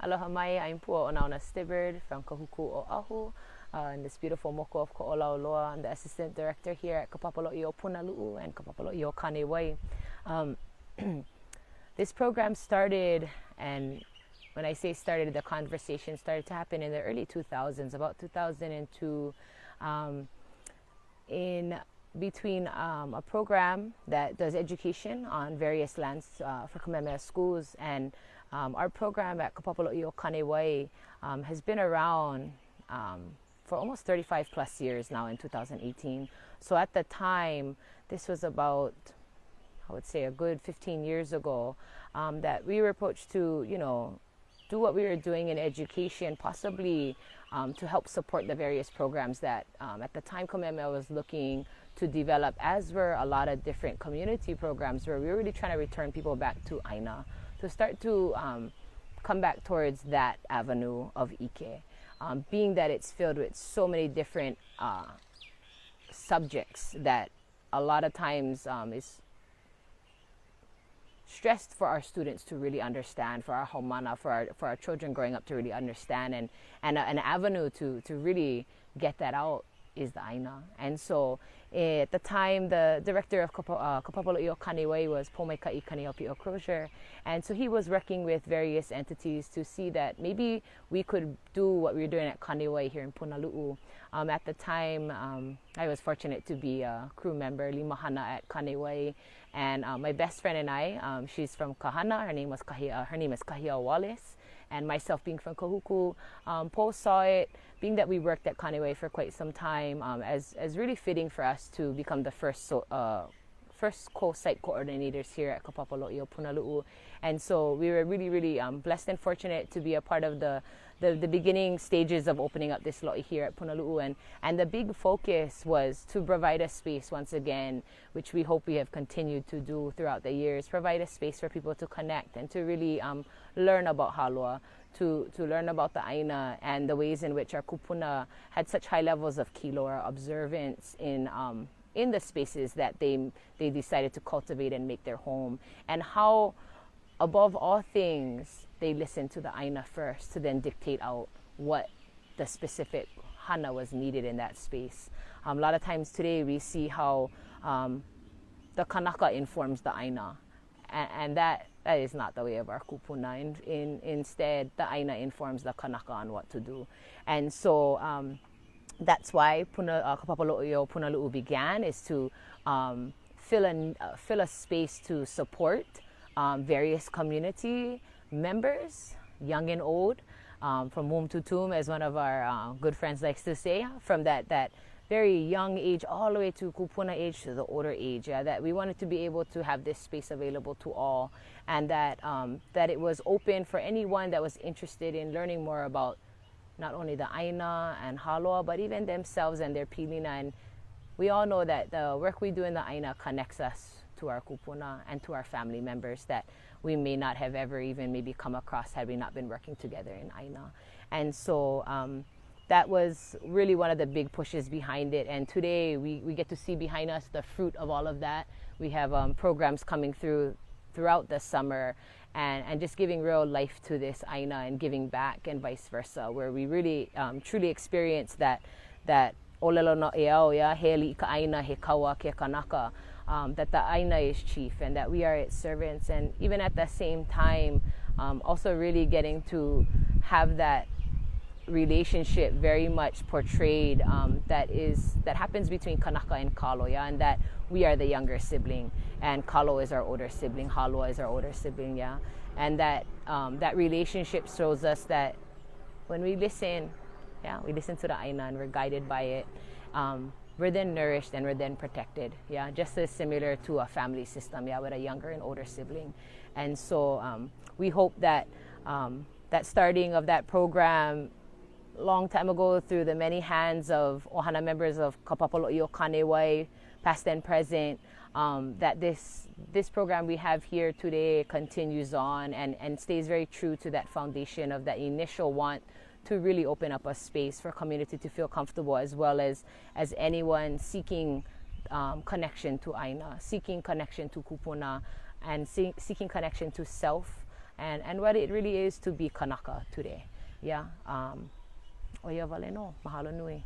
Aloha mai, I'm Puaonaona Stibbard from Kahuku Oahu, in this beautiful moko of Ko'olauloa. I'm the assistant director here at Kapapalo'i o Punaluu and Kapapalo'i o Kanewai. This program started, and when I say started, the conversation started to happen in the early 2000s, about 2002, in between a program that does education on various lands for Kamehameha schools, and our program at Kapapalo'i o Kanewai has been around for almost 35 plus years now in 2018. So at the time, this was about, I would say, a good 15 years ago, that we were approached to, do what we were doing in education, possibly to help support the various programs that at the time Kamehameha was looking to develop, as were a lot of different community programs where we were really trying to return people back to Aina, to start to come back towards that avenue of Ike, being that it's filled with so many different subjects that a lot of times is stressed for our students to really understand, for our haumana, for our children growing up to really understand, and an avenue to really get that out is the Aina. And so at the time, the director of Kapapalo'i o Kanewai was Pomaikai Kaneopi o Crozier, and so he was working with various entities to see that maybe we could do what we were doing at Kanewai here in Punaluu. At the time, I was fortunate to be a crew member, Limahana at Kanewai, and my best friend and I, she's from Kahana, her name is Kahia Wallace, and myself being from Kahuku, Po saw it, being that we worked at Kanewai for quite some time, as really fitting for us to become the first co-site coordinators here at Kapapalo'i o Punaluu. And so we were really, really blessed and fortunate to be a part of the beginning stages of opening up this lo'i here at Punaluu. And the big focus was to provide a space once again, which we hope we have continued to do throughout the years, provide a space for people to connect and to really learn about Halua, to learn about the Aina and the ways in which our kupuna had such high levels of kilo, or observance, in the spaces that they decided to cultivate and make their home, and how, above all things, they listened to the Aina first to then dictate out what the specific hana was needed in that space. A lot of times today we see how the Kanaka informs the Aina, and that is not the way of our kupuna. Instead, the Aina informs the Kanaka on what to do. And so that's why Kapapalo'i o Punaluu began, is to fill a space to support various community members, young and old, from womb to tomb, as one of our good friends likes to say, from that very young age all the way to kupuna age to the older age. That we wanted to be able to have this space available to all, and that it was open for anyone that was interested in learning more about not only the Aina and Halua, but even themselves and their pilina. And we all know that the work we do in the Aina connects us to our kupuna and to our family members that we may not have ever even maybe come across had we not been working together in Aina. And so that was really one of the big pushes behind it. And today we get to see behind us the fruit of all of that. We have programs coming throughout the summer, and just giving real life to this Aina and giving back, and vice versa, where we really truly experience that olelo no eao, he li ka Aina he kawa ke kanaka, that the Aina is chief and that we are its servants. And even at the same time, also really getting to have that relationship very much portrayed, that happens between Kanaka and Kalo, and that we are the younger sibling, and Kalo is our older sibling, Halua is our older sibling, and that that relationship shows us that when we listen, we listen to the Aina and we're guided by it, we're then nourished and we're then protected, just as similar to a family system, with a younger and older sibling. And so we hope that that starting of that program long time ago, through the many hands of ohana members of Kapapalo'i o Kanewai, past and present, that this program we have here today continues on and stays very true to that foundation of that initial want to really open up a space for community to feel comfortable, as well as anyone seeking connection to Aina, seeking connection to kupuna, and seeking connection to self, and what it really is to be Kanaka today. Yeah. Oya vale no. Mahalo nui.